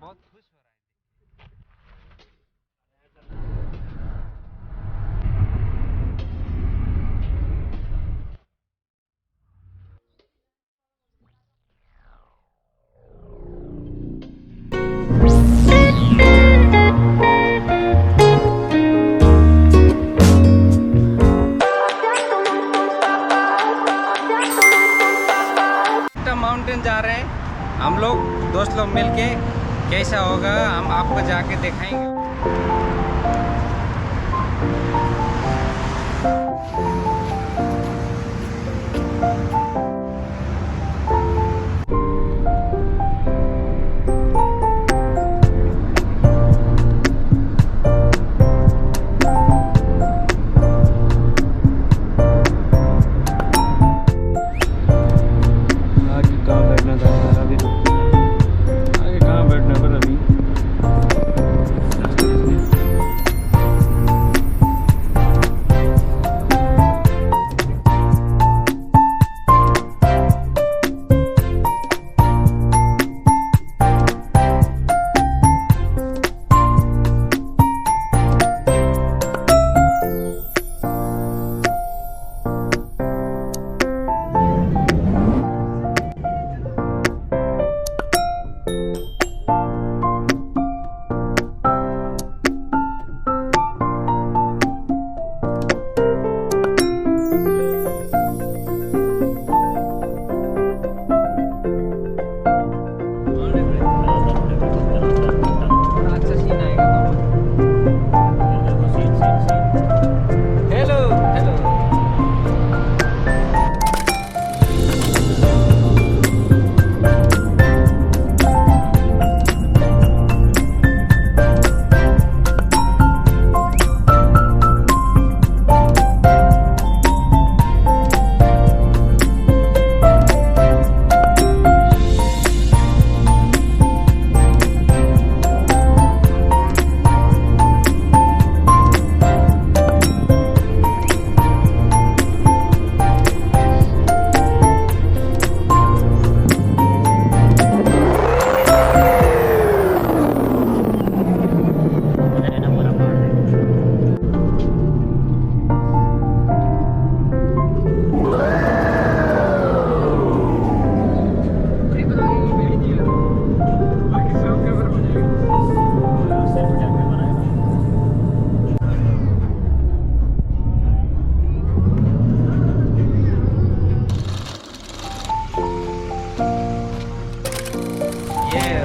बहुत खुश हो रहा है। माउंटेन जा रहे हैं हम लोग दोस्त लोग मिलके। कैसा होगा हम आपको जाके दिखाएंगे।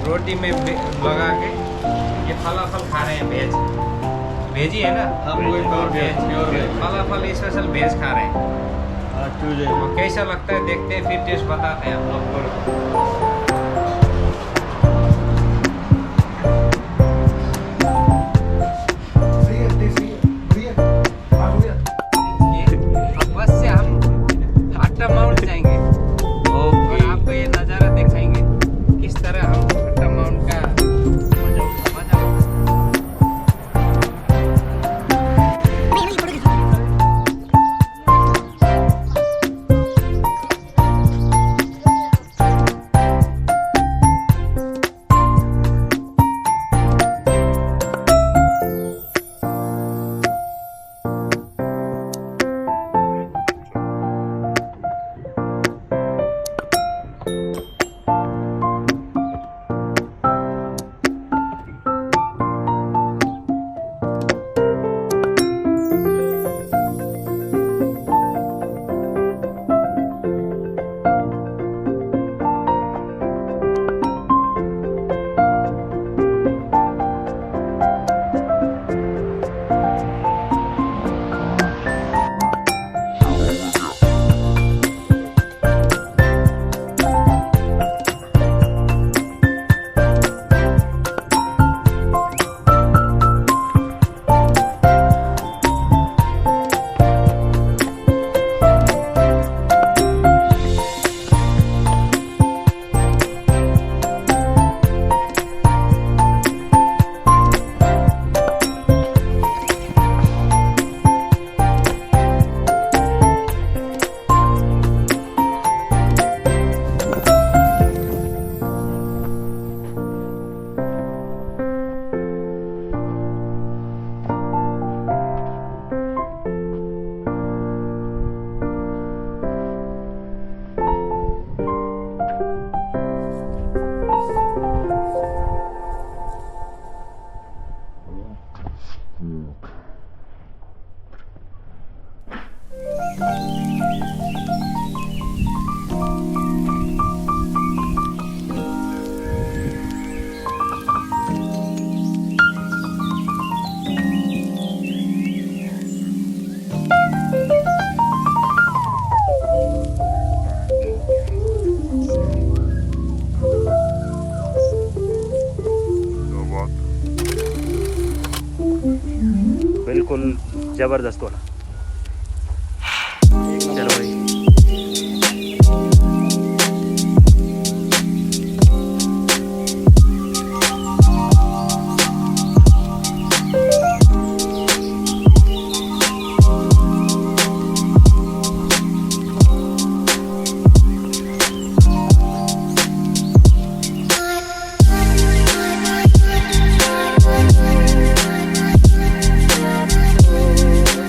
रोटी में लगा के ये फलाफल खा रहे हैं। भेज ही है ना, फलाफल स्पेशल भेज खा रहे हैं। तो कैसा लगता है देखते हैं, फिर टेस्ट बताते हैं हम लोग। बिल्कुल ज़बरदस्त वाला। चलो भाई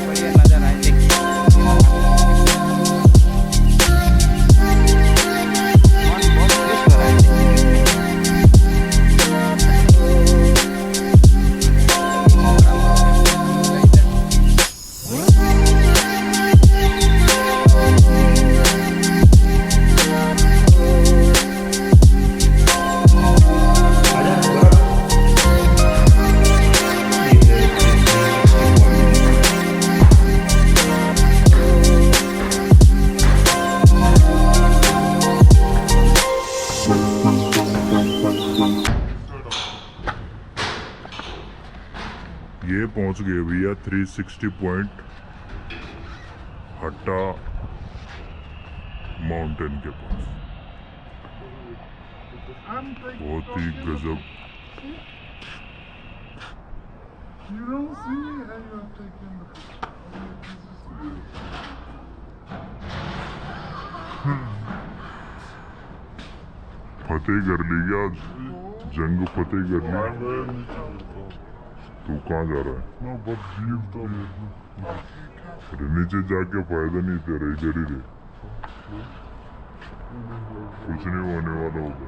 बढ़िया नज़ारा है, देखिए। मन बहुत खुश हो रहा है, ये पहुंच गए भैया 360 पॉइंट हट्टा माउंटेन के पास। बहुत ही गजब। फतेह कर लिया, जंग फतेह कर ली। तू कहाँ जा रहा है? अरे नीचे जाके फायदा नहीं तेरा, इधर ही रहे, कुछ नहीं होने वाला होगा।